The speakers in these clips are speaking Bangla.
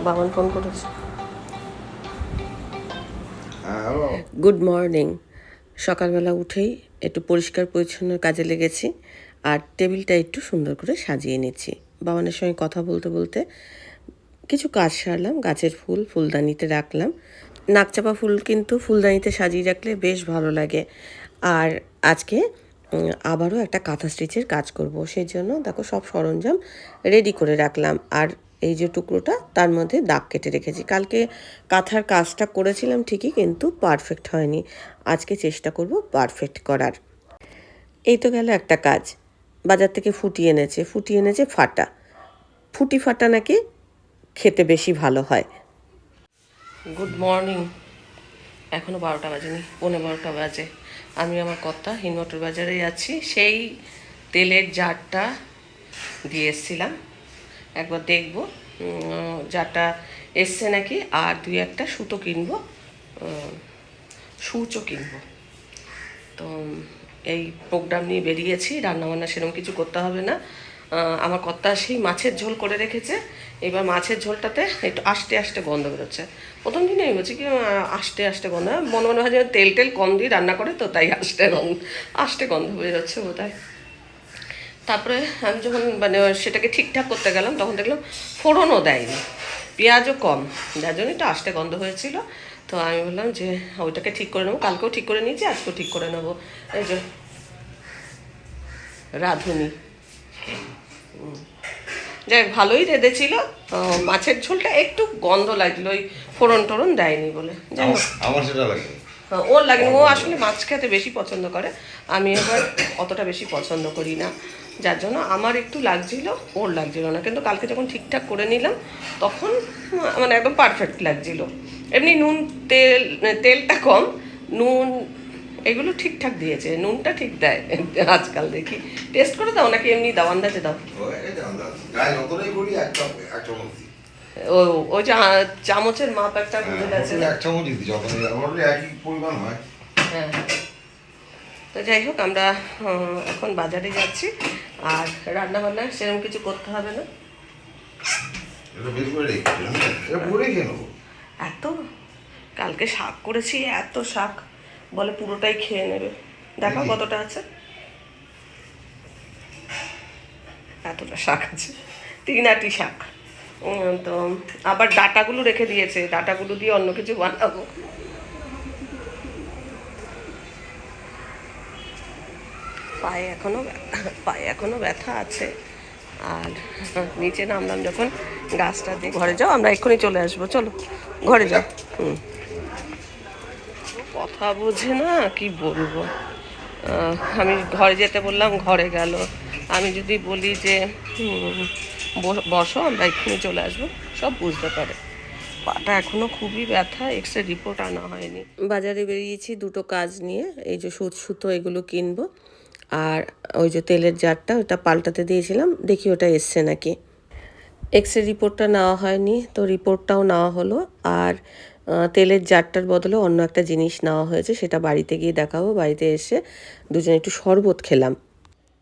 বাবান ফোন করেছে। Good morning. সকালবেলা উঠেই একটু পরিষ্কার পরিচ্ছন্ন কাজে লেগেছি, আর টেবিলটা একটু সুন্দর করে সাজিয়ে নিচ্ছি। বাবানের সঙ্গে কথা বলতে বলতে কিছু কাজ সারলাম। গাছের ফুল ফুলদানিতে রাখলাম। নাকচাপা ফুল কিন্তু ফুলদানিতে সাজিয়ে রাখলে বেশ ভালো লাগে। আর আজকে আবারও একটা কাঁথা স্টিচের কাজ করব, সেই জন্য দেখো সব সরঞ্জাম রেডি করে রাখলাম। আর এই যে টুকরোটা, তার মধ্যে দাগ কেটে রেখেছি। কালকে কাঁথার কাজটা করেছিলাম ঠিকই, কিন্তু পারফেক্ট হয়নি। আজকে চেষ্টা করব পারফেক্ট করার। এই তো গেল একটা কাজ। বাজার থেকে ফুটি এনেছে ফাটা। ফুটি ফাটা নাকি খেতে বেশি ভালো হয়। Good morning. এখনও 12টা বাজেনি, 12:15 বাজে। আমি আমার কর্তা হিনমটর বাজারে যাচ্ছি। সেই তেলের জারটা দিয়ে এসছিলাম, একবার দেখব জারটা এসছে নাকি। আর দুই একটা সুতো কিনবো, সূচও কিনবো। তো এই প্রোগ্রাম নিয়ে বেরিয়েছি। রান্নাবান্না সেরকম কিছু করতে হবে না। আমার কর্তা সেই মাছের ঝোল করে রেখেছে। এবার মাছের ঝোলটাতে একটু আস্তে আস্তে গন্ধ বেরোচ্ছে। প্রথম দিনে আমি বলছি কি আস্তে আস্তে গন্ধ, মনে মনে হয় যে তেল টেল কম দিয়ে রান্না করে, তো তাই আস্তে গন্ধ বেরোচ্ছে বোধহয়। তারপরে আমি যখন মানে সেটাকে ঠিকঠাক করতে গেলাম, তখন দেখলাম ফোড়নও দেয়নি, পেঁয়াজও কম, যার জন্য একটু আস্তে গন্ধ হয়েছিল। তো আমি বললাম যে ওইটাকে ঠিক করে নেবো। কালকেও ঠিক করে নিয়েছি, আজকেও ঠিক করে নেবো। এই যে রাঁধুনি, যাই ভালোই রেঁধেছিল। মাছের ঝোলটা একটু গন্ধ লাগছিল, ওই ফোড়ন টোড়ন দেয়নি বলে। যাই হোক, আমার সেটা লাগে। ওর লাগেনি। ও আসলে মাছ খেতে বেশি পছন্দ করে, আমি এবার অতটা বেশি পছন্দ করি না, যার জন্য আমার একটু লাগছিল, ওর লাগছিল না। কিন্তু কালকে যখন ঠিকঠাক করে নিলাম, তখন মানে একদম পারফেক্ট লাগছিল। এমনি নুন তেলটা কম, নুন এগুলো ঠিকঠাক দিয়েছে, নুনটা ঠিক দেয় আজকাল দেখি। টেস্ট করে দাও নাকি এমনি দাও, আন্দাজে দাও? ও ওই যে চামচের মাপ একটা বুঝে গেছে। এক চামচ দিতে একই পরিমাণ হয়। হ্যাঁ, তো যাই হোক, আমরা এখন বাজারে যাচ্ছি। আর রান্না বান্না সেরকম কিছু করতে হবে না। এত কালকে শাক করেছি, এত শাক, বলে পুরোটাই খেয়ে নেবে। দেখো কতটা আছে, এতটা শাক আছে, 3 আটি শাক। তো আবার ডাটাগুলো রেখে দিয়েছে, ডাটাগুলো দিয়ে অন্য কিছু বানাবো। পায়ে এখনো ব্যথা আছে। আর নিচে নামলাম যখন, গাছটা দিয়ে ঘরে যাও, আমরা এক্ষুনি চলে আসবো, চলো ঘরে যাও। কথা বোঝে না, কি বলবো। আমি ঘরে যেতে বললাম, ঘরে গেল। আমি যদি বলি যে বসো, আমরা এক্ষুনি চলে আসবো, সব বুঝতে পারে। পাটা এখনো খুবই ব্যথা, এক্সরে রিপোর্ট আনা হয়নি। বাজারে বেরিয়েছি দুটো কাজ নিয়ে। এই যে সুতো এগুলো কিনবো, আর ওই যে তেলের জারটা, ওটা পাল্টাতে দিয়েছিলাম, দেখি ওটা এসছে নাকি। এক্সরে রিপোর্টটা নেওয়া হয়নি, তো রিপোর্টটাও নেওয়া হলো। আর তেলের জারটার বদলে অন্য একটা জিনিস নেওয়া হয়েছে, সেটা বাড়িতে গিয়ে দেখাবো। বাড়িতে এসে দুজনে একটু শরবত খেলাম।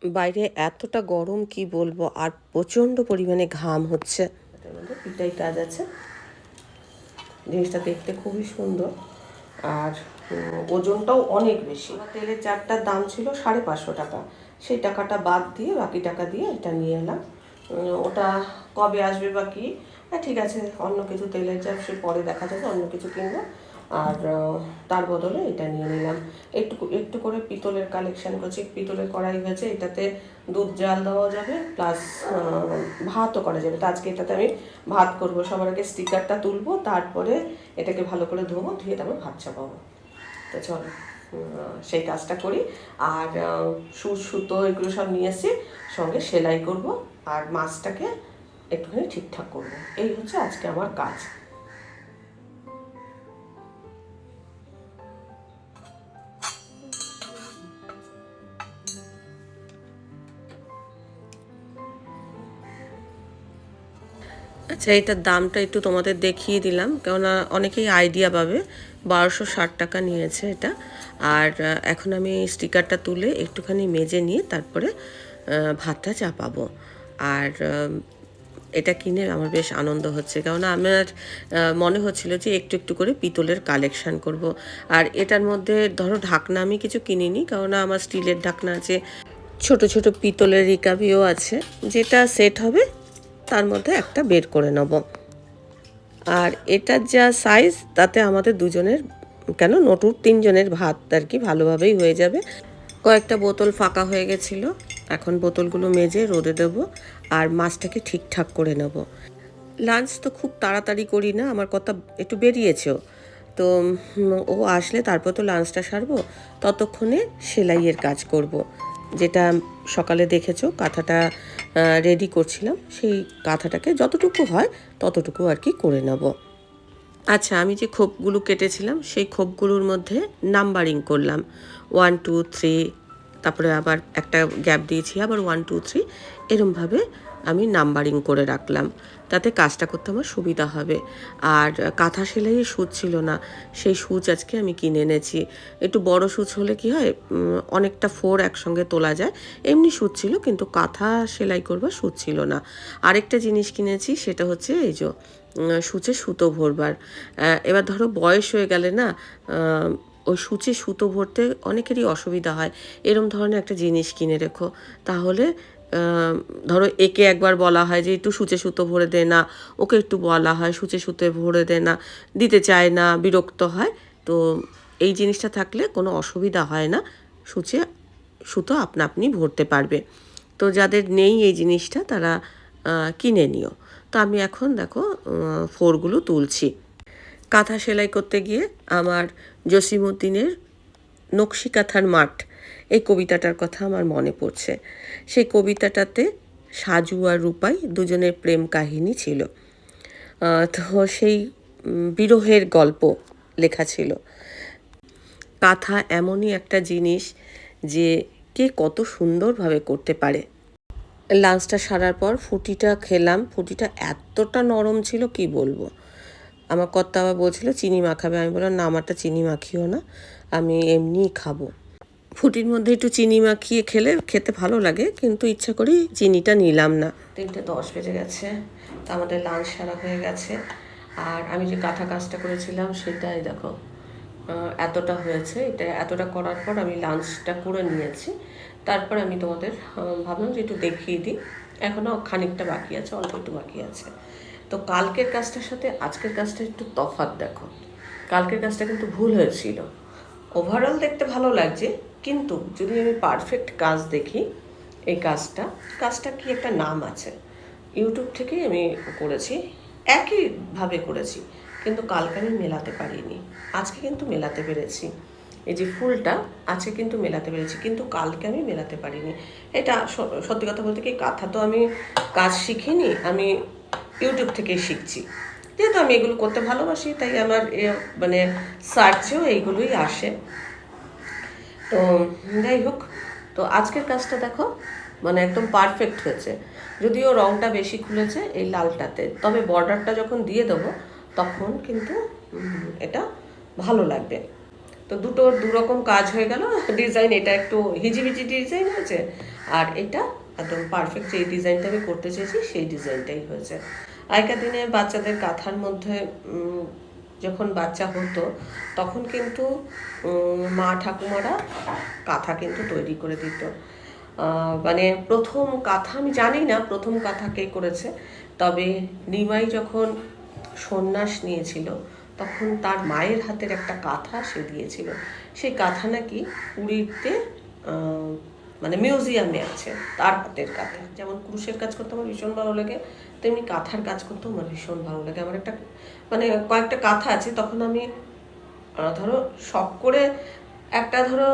বাইরে এতটা গরম কি বলবো, আর প্রচণ্ড পরিমাণে ঘাম হচ্ছে। এটার মধ্যে পিঠাই কাজ আছে। জিনিসটা দেখতে খুবই সুন্দর, আর ওজনটাও অনেক বেশি। তেলের জারটার দাম ছিল 550 টাকা, সেই টাকাটা বাদ দিয়ে বাকি টাকা দিয়ে এটা নিয়ে এলাম। ওটা কবে আসবে বা কি, হ্যাঁ ঠিক আছে, অন্য কিছু তেলের জার সে পরে দেখা যাবে, অন্য কিছু কিনবো। আর তার বদলে এটা নিয়ে নিলাম। একটু একটু করে পিতলের কালেকশন করছি। পিতলের কড়াই হয়েছে, এটাতে দুধ জাল দেওয়া যাবে, প্লাস ভাতও করা যাবে। তো আজকে এটাতে আমি ভাত করব। সবার আগে স্টিকারটা তুলবো, তারপরে এটাকে ভালো করে ধোবো, ধুয়ে তারপর ভাত চাপাবো। তো চলো সেই কাজটা করি। আর সুতো এগুলো সব নিয়ে এসে সঙ্গে সেলাই করব, আর মাছটাকে একটুখানি ঠিকঠাক করব। এই হচ্ছে আজকে আমার কাজ। আচ্ছা, এটার দামটা একটু তোমাদের দেখিয়ে দিলাম, কেননা অনেকেই আইডিয়া পাবে। 1260 টাকা নিয়েছে এটা। আর এখন আমি স্টিকারটা তুলে একটুখানি মেজে নিয়ে তারপরে ভাতটা চাপাবো। আর এটা কিনে আমার বেশ আনন্দ হচ্ছে, কেননা আমার মনে হচ্ছিল যে একটু একটু করে পিতলের কালেকশান করব। আর এটার মধ্যে ধরো ঢাকনা আমি কিছু কিনিনি, কেননা আমার স্টিলের ঢাকনা আছে, ছোট ছোট পিতলের রিকাবিও আছে, যেটা সেট হবে তার মধ্যে একটা বের করে নেব। আর এটার যা সাইজ, তাতে আমাদের দুজনের, কেন নটুর 3 জনের ভাত আর কি ভালোভাবেই হয়ে যাবে। কয়েকটা বোতল ফাঁকা হয়ে গেছিলো, এখন বোতলগুলো মেজে রোদে দেব আর মাছটাকে ঠিকঠাক করে নেব। লাঞ্চ তো খুব তাড়াতাড়ি করি না, আমার কথা একটু বেরিয়েছেও তো। ও আসলে তারপর তো লাঞ্চটা সারবো, ততক্ষণে সেলাইয়ের কাজ করব। যেটা সকালে দেখেছো কাঁথাটা রেডি করছিলাম, সেই কাঁথাটাকে যতটুকু হয় ততটুকু আর কি করে নেব। আচ্ছা, আমি যে খোপগুলো কেটেছিলাম সেই খোপগুলোর মধ্যে নাম্বারিং করলাম, 1 2 3, তারপরে আবার একটা গ্যাপ দিয়েছি, আবার 1 2 3, এরমভাবে আমি নাম্বারিং করে রাখলাম, তাতে কাজটা করতে আমার সুবিধা হবে। আর কাঁথা সেলাইয়ের সূচ ছিল না, সেই সূচ আজকে আমি কিনে এনেছি। একটু বড় সূচ হলে কি হয়, অনেকটা ফোর একসঙ্গে তোলা যায়। এমনি সূচ ছিল, কিন্তু কাঁথা সেলাই করবার সূচ ছিল না। আরেকটা জিনিস কিনেছি, সেটা হচ্ছে এই যে সূচে সুতো ভরবার। এবার ধরো বয়স হয়ে গেলে না, ওই সূচে সুতো ভরতে অনেকেরই অসুবিধা হয়। এরম ধরনের একটা জিনিস কিনে রেখো, তাহলে ধরো একে একবার বলা হয় যে একটু সূচে সুতো ভরে দে না, ওকে একটু বলা হয় সূচে সুতো ভরে দে না, দিতে চায় না, বিরক্ত হয়। তো এই জিনিসটা থাকলে কোনো অসুবিধা হয় না, সূচে সুতো আপনা আপনি ভরতে পারবে। তো যাদের নেই এই জিনিসটা, তারা কিনে নিও। তো আমি এখন দেখো ফোরগুলো তুলছি। কাঁথা সেলাই করতে গিয়ে আমার জসিমউদ্দিনের নকশি কাঁথার মাঠ, এই কবিতাটার কথা আমার মনে পড়ছে। সেই কবিতাটাতে সাজু আর রূপাই দুজনের প্রেম কাহিনী ছিল। তো সেই বিরহের গল্প লেখা ছিল। কাঁথা এমনই একটা জিনিস যে কে কত সুন্দরভাবে করতে পারে। লাঞ্চটা সারার পর ফুটিটা খেলাম, ফুটিটা এতটা নরম ছিল কি বলবো। আমার কর্তা আবার বলছিল চিনি মাখাবে, আমি বললাম না, আমারটা চিনি মাখিও না, আমি এমনিই খাবো। ফুটির মধ্যে একটু চিনি মাখিয়ে খেলে খেতে ভালো লাগে, কিন্তু ইচ্ছা করি চিনিটা নিলাম না। 3:10 বেজে গেছে, তা আমাদের লাঞ্চ সারা হয়ে গেছে। আর আমি যে কাঁথা কাজটা করেছিলাম সেটাই দেখো এতটা হয়েছে। এটা এতটা করার পর আমি লাঞ্চটা করে নিয়েছি, তারপর আমি তোমাদের ভাবলাম যে একটু দেখিয়ে দিই। এখনও খানিকটা বাকি আছে, অল্প একটু বাকি আছে। তো কালকের কাজটার সাথে আজকের কাজটা একটু তফাৎ দেখো। কালকের কাজটা কিন্তু ভুল হয়েছিল। ওভারঅল দেখতে ভালো লাগছে, কিন্তু যদি আমি পারফেক্ট কাজ দেখি, এই কাজটা কি একটা নাম আছে, ইউটিউব থেকেই আমি করেছি, একইভাবে করেছি, কিন্তু কালকে আমি মেলাতে পারিনি, আজকে কিন্তু মেলাতে পেরেছি। এই যে ফুলটা আজকে কিন্তু মেলাতে পেরেছি, কিন্তু কালকে আমি মেলাতে পারিনি। এটা সত্যি কথা বলতে কি, কাঁথা তো আমি কাজ শিখিনি, আমি ইউটিউব থেকেই শিখছি। যেহেতু আমি এগুলো করতে ভালোবাসি, তাই আমার মানে সার্চেও এইগুলোই আসে। তো যাই হোক, তো আজকের কাজটা দেখো মানে একদম পারফেক্ট হয়েছে। যদিও রঙটা বেশি খুলেছে এই লালটাতে, তবে বর্ডারটা যখন দিয়ে দেবো তখন কিন্তু এটা ভালো লাগবে। তো দুরকম কাজ হয়ে গেল। ডিজাইন এটা একটু হিজিবিজি ডিজাইন হয়েছে, আর এটা একদম পারফেক্ট যে ডিজাইনটা আমি করতে চেয়েছি সেই ডিজাইনটাই হয়েছে। আগেকার দিনে বাচ্চাদের কাঁথার মধ্যে যখন বাচ্চা হতো, তখন কিন্তু মা ঠাকুমারা কাঁথা কিন্তু তৈরি করে দিত। মানে প্রথম কাঁথা আমি জানি না প্রথম কাঁথা কে করেছে, তবে নিমাই যখন সন্ন্যাস নিয়েছিল তখন তার মায়ের হাতের একটা কাঁথা সে দিয়েছিল। সেই কাঁথা নাকি পুরীতে মানে মিউজিয়ামে আছে, তার হাতের কাঁথা। যেমন কুরুশের কাজ করতে আমার ভীষণ ভালো লাগে, তেমনি কাঁথার কাজ করতেও আমার ভীষণ ভালো লাগে। আমার একটা মানে কয়েকটা কাঁথা আছে, তখন আমি ধরো শখ করে একটা ধরো,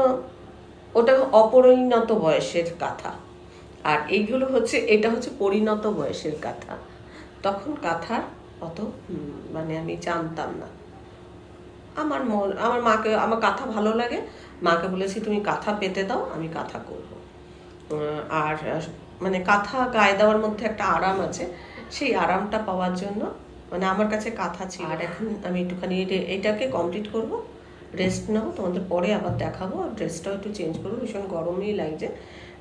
ওটা অপরিণত বয়সের কাঁথা, আর এইগুলো হচ্ছে, এটা হচ্ছে পরিণত বয়সের কাঁথা। তখন কাঁথার অত মানে আমি জানতাম না। আমার মাকে, আমার কাঁথা ভালো লাগে, মাকে বলেছি তুমি কাঁথা পেতে দাও, আমি কাঁথা করব। আর মানে কাঁথা গায়ে দেওয়ার মধ্যে একটা আরাম আছে, সেই আরামটা পাওয়ার জন্য মানে আমার কাছে কাঁথা ছিল। আর এখন আমি একটুখানি এইটাকে কমপ্লিট করব, রেস্ট নেবো, তোমাদের পরে আবার দেখাবো। আর ড্রেসটাও একটু চেঞ্জ করবো, ভীষণ গরমই লাগছে,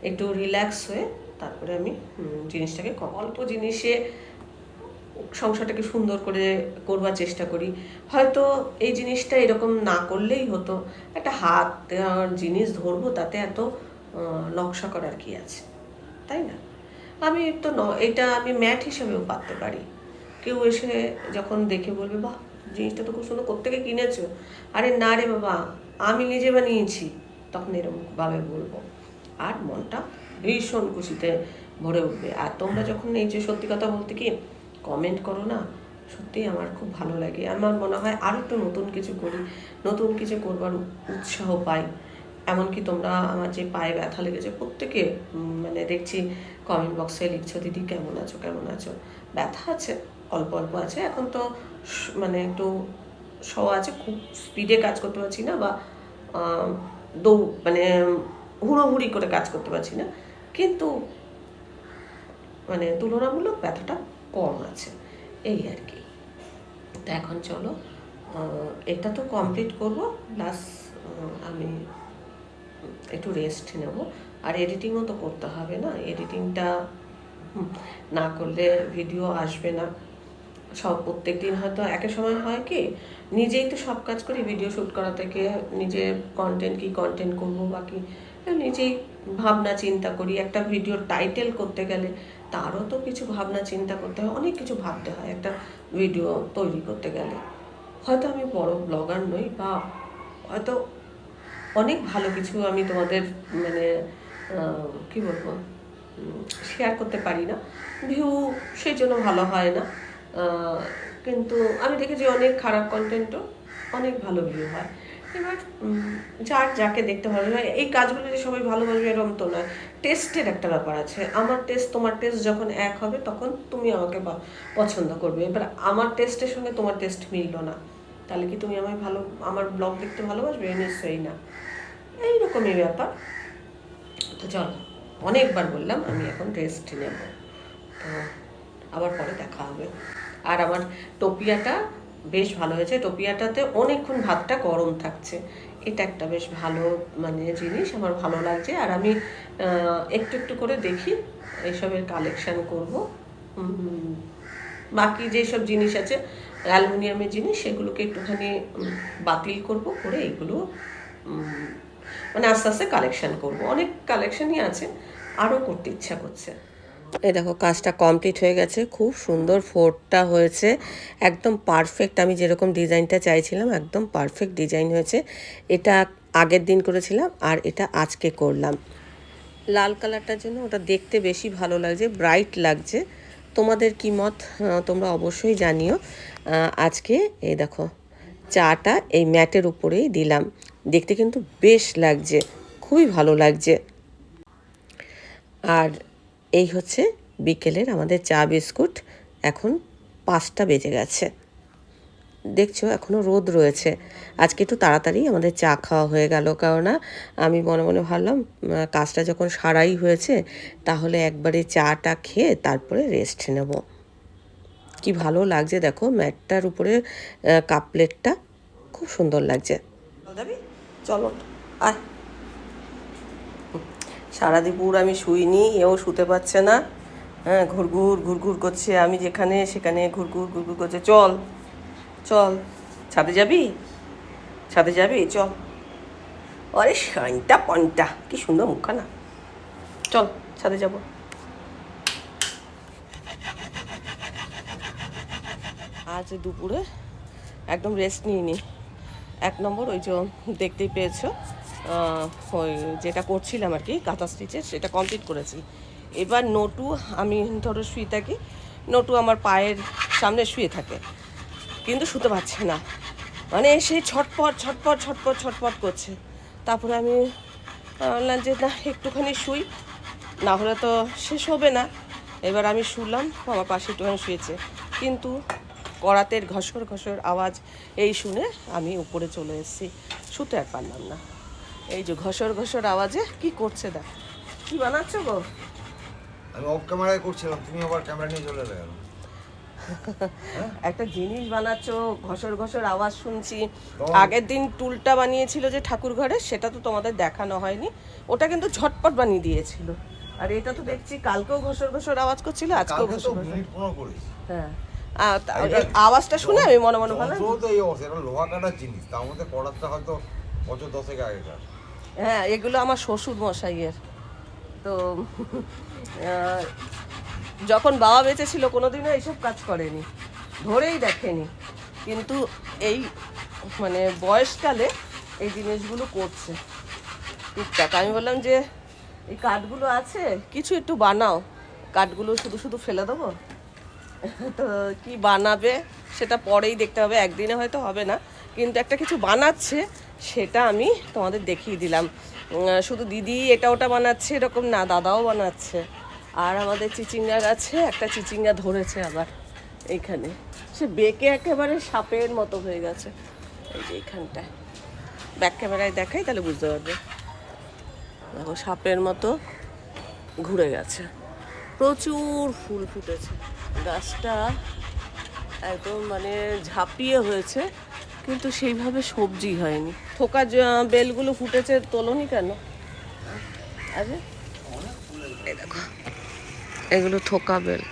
একটু রিল্যাক্স হয়ে তারপরে আমি জিনিসটাকে অল্প জিনিসে সংসারটাকে সুন্দর করে করবার চেষ্টা করি। হয়তো এই জিনিসটা এরকম না করলেই হতো, একটা হাত জিনিস ধরবো, তাতে এত নকশা করার কি আছে, তাই না? আমি তো এটা আমি ম্যাট হিসেবেও পাততে পারি। কেউ এসে যখন দেখে বলবে, বাহ জিনিসটা তো খুব সুন্দর, কোত্থেকে কিনেছো? আরে না রে বাবা, আমি নিজে বানিয়েছি, তখন এরকমভাবে বলবো, আর মনটা ভীষণ খুশিতে ভরে উঠবে। আর তোমরা যখন এই যে সত্যি কথা বলতে কি কমেন্ট করো না, সত্যি আমার খুব ভালো লাগে। আমার মনে হয় আরও একটু নতুন কিছু করি, নতুন কিছু করবার উৎসাহ পাই। এমনকি তোমরা আমার যে পায়ে ব্যথা লেগেছে প্রত্যেকে মানে দেখছি কমেন্ট বক্সে লিখছো, দিদি কেমন আছো, কেমন আছো। ব্যথা আছে, অল্প অল্প আছে, এখন তো মানে একটু শো আছে, খুব স্পিডে কাজ করতে পারছি না, বা মানে হুড়োহুড়ি করে কাজ করতে পারছি না, কিন্তু মানে তুলনামূলক ব্যথাটা কম আছে, এই আর কি। তো এখন চলো এটা তো কমপ্লিট করব, প্লাস আমি একটু রেস্ট নেব। আর এডিটিংও তো করতে হবে না, এডিটিংটা না করলে ভিডিও আসবে না। সব প্রত্যেক দিন হয়তো একই সময় হয় কি, নিজেই তো সব কাজ করি, ভিডিও শ্যুট করা থেকে নিজে কন্টেন্ট করবো, বাকি নিজেই ভাবনা চিন্তা করি। একটা ভিডিওর টাইটেল করতে গেলে তারও তো কিছু ভাবনা চিন্তা করতে হয়, অনেক কিছু ভাবতে হয় একটা ভিডিও তৈরি করতে গেলে। হয়তো আমি বড় ব্লগার নই, বা হয়তো অনেক ভালো কিছু আমি তোমাদের মানে কি বলবো শেয়ার করতে পারি না, ভিউ সেই জন্য ভালো হয় না, কিন্তু আমি দেখেছি অনেক খারাপ কন্টেন্টও অনেক ভালো ভিউ হয়। এবার যাকে দেখতে ভালো লাগে, এই কাজগুলো যে সবাই ভালোবাসবে এরকম তো নয়, টেস্টের একটা ব্যাপার আছে। আমার টেস্ট তোমার টেস্ট যখন এক হবে তখন তুমি আমাকে পছন্দ করবে। এবার আমার টেস্টের সঙ্গে তোমার টেস্ট মিললো না, তাহলে কি তুমি আমায় আমার ব্লগ দেখতে ভালোবাসবে? নিশ্চয়ই না। এইরকমই ব্যাপার। তো চলো, অনেকবার বললাম আমি এখন রেস্ট নেব, তো আবার পরে দেখা হবে। আর আমার টোপিয়াটা বেশ ভালো হয়েছে, টোপিয়াটাতে অনেকক্ষণ ভাতটা গরম থাকছে, এটা একটা বেশ ভালো মানে জিনিস, আমার ভালো লাগছে। আর আমি একটু একটু করে দেখি এসবের কালেকশান করব। বাকি যেসব জিনিস আছে অ্যালুমিনিয়ামের জিনিস, সেগুলোকে একটুখানি বাতিল করব, করে এগুলো মানে আস্তে আস্তে কালেকশান করব। অনেক কালেকশানই আছে, আরও করতে ইচ্ছা করছে। এই দেখো কাজটা কমপ্লিট হয়ে গেছে, খুব সুন্দর ফোর্টটা হয়েছে, একদম পারফেক্ট, আমি যেরকম ডিজাইনটা চাইছিলাম একদম পারফেক্ট ডিজাইন হয়েছে। এটা আগের দিন করেছিলাম আর এটা আজকে করলাম। লাল কালারটার জন্য ওটা দেখতে বেশি ভালো লাগছে, ব্রাইট লাগছে। তোমাদের কি মত তোমরা অবশ্যই জানিও। আজকে এই দেখো চাটা এই ম্যাটের উপরেই দিলাম, দেখতে কিন্তু বেশ লাগছে, খুবই ভালো লাগছে। আর এই হচ্ছে বিকেলের আমাদের চা বিস্কুট। এখন 5টা বেজে গেছে, দেখছো এখনও রোদ রয়েছে। আজকে একটু তাড়াতাড়ি আমাদের চা খাওয়া হয়ে গেল, কেননা আমি মনে মনে ভাবলাম কাজটা যখন সারাই হয়েছে তাহলে একবারে চাটা খেয়ে তারপরে রেস্ট নেব। কি ভালো লাগছে দেখো ম্যাটটার উপরে কাপ প্লেটটা, খুব সুন্দর লাগছে। চলো আয়। সারা দুপুর আমি শুইনি, এও শুতে পারছে না, হ্যাঁ ঘুরঘুর করছে, আমি যেখানে সেখানে ঘুরঘুর করছে। চল চল, ছাদে যাবি, ছাদে যাবি, চল। আরে শাইনটা পনটা কি সুন্দর মুখখানা, চল ছাদে যাব। আজ দুপুরে একদম রেস্ট নিইনি। 1 নম্বর ওই যে দেখতেই পেয়েছো, ওই যেটা করছিলাম আর কি কাঁথা স্টিচের, সেটা কমপ্লিট করেছি। এবার নটু, আমি ধরো শুয়ে থাকি, নটু আমার পায়ের সামনে শুয়ে থাকে, কিন্তু শুতে পারছে না, মানে সেই ছটপট করছে। তারপরে আমি বললাম যে না একটুখানি শুই, না হলে তো শেষ হবে না। এবার আমি শুলাম, আমার পাশে একটুখানি শুয়েছে, কিন্তু করাতের ঘসর আওয়াজ এই শুনে আমি উপরে চলে এসেছি, শুতে আর পারলাম না। এই যে ঘসর আওয়াজে কি করছে দেখ। কি বানাচ্ছো গো? আমি অফ ক্যামেরায় করছিলাম, তুমি আবার ক্যামেরা নিয়ে চলে গেল। একটা জিনিস বানাচ্ছ, ঘসর ঘসর আওয়াজ শুনছি। আগের দিন টুলটা বানিয়েছিল যে ঠাকুর ঘরে, সেটা তো তোমাদের দেখানো হয়নি। ওটা কিন্তু ঝটপট বানিয়ে দিয়েছিল। আর এটা তো দেখছি কালকেও ঘসর ঘসর আওয়াজ করছিল, আজকেও ঘসর ঘসর। হ্যাঁ, আওয়াজটা শুনে আমি মনে মনে ভালো। লোহা কাটার জিনিস, তার মধ্যে করাতে হয়তো বছর 10 আগেকার। হ্যাঁ, এগুলো আমার শ্বশুর মশাইয়ের। তো যখন বাবা বেঁচে ছিল কোনোদিনও এইসব কাজ করেনি, ধরেই দেখেনি, কিন্তু এই মানে বয়সকালে এই জিনিসগুলো করছে টুকটাক। আমি বললাম যে এই কাঠগুলো আছে, কিছু একটু বানাও। কাঠগুলো শুধু শুধু ফেলে দেবো? তো কি বানাবে সেটা পরেই দেখতে হবে, একদিনে হয়তো হবে না, কিন্তু একটা কিছু বানাচ্ছে, সেটা আমি তোমাদের দেখিয়ে দিলাম। শুধু দিদি এটা ওটা বানাচ্ছে এরকম না, দাদাও বানাচ্ছে। আর আমাদের চিচিঙ্গা গাছে একটা চিচিঙ্গা ধরেছে আবার এইখানে, সে বেঁকে একেবারে সাপের মতো হয়ে গেছে। এই যে এইখানটায় ব্যাক ক্যামেরায় দেখাই তাহলে বুঝতে পারবে। দেখো সাপের মতো ঘুরে গেছে, প্রচুর ফুল ফুটেছে। গাছটা একদম মানে ঝাঁপিয়ে হয়েছে, কিন্তু সেইভাবে সবজি হয়নি। থোকা বেলগুলো ফুটেছে, তোলনি কেন? আরে এই দেখো, এগুলো থোকা বেল,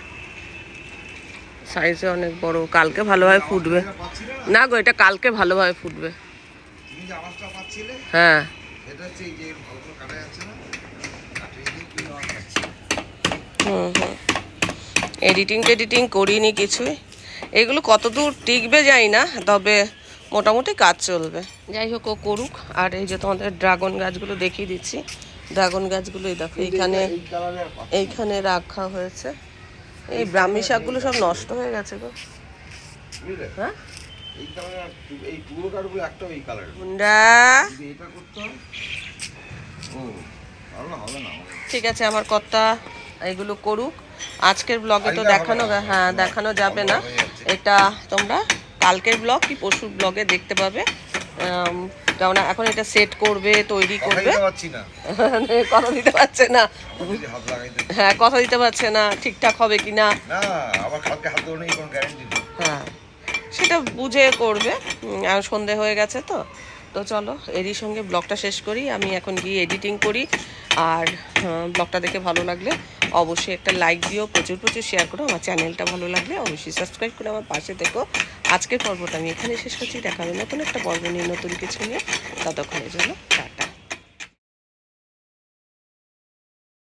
সাইজে অনেক বড়। কালকে ভালোভাবে ফুটবে। না গো, এটা কালকে ভালোভাবে ফুটবে। হ্যাঁ, হুম হুম, এডিটিং করিনি কিছুই। এগুলো কতদূর টিকবে জানি না, তবে মোটামুটি কাজ চলবে। যাই হোক, ও করুক। আর এই যে তোমাদের ড্রাগন গাছগুলো দেখিয়ে দিচ্ছি। ড্রাগন গাছগুলো এই দেখো এইখানে রাখা হয়েছে। এই ব্রাহ্মী শাকগুলো সব নষ্ট হয়ে গেছে গো। হ্যাঁ, ঠিক আছে, আমার কথা এগুলো করুক। আজকের ব্লগে তো দেখানো যাবে না, এটা তোমরা কালকের ব্লগ কি পরশুর ব্লগে দেখতে পাবে। কারণ এখন এটা সেট করবে, তৈরি করবে। কথা দিতে পারছে না। হ্যাঁ, কথা দিতে পারছে না ঠিকঠাক হবে কিনা। হ্যাঁ, সেটা বুঝে করবে। আর সন্ধে হয়ে গেছে তো চলো এরই সঙ্গে ব্লগটা শেষ করি। আমি এখন গিয়ে এডিটিং করি। আর ব্লগটা দেখে ভালো লাগলে অবশ্যই একটা লাইক দিও, প্রচুর শেয়ার করো। আমার চ্যানেলটা ভালো লাগলে অবশ্যই সাবস্ক্রাইব করে আমার পাশে থেকো। আজকের পর্বটা আমি এখানে শেষ করছি। দেখা হবে নতুন একটা পর্ব নিয়ে, নতুন কিছু নিয়ে। ততক্ষণের জন্য টাটা।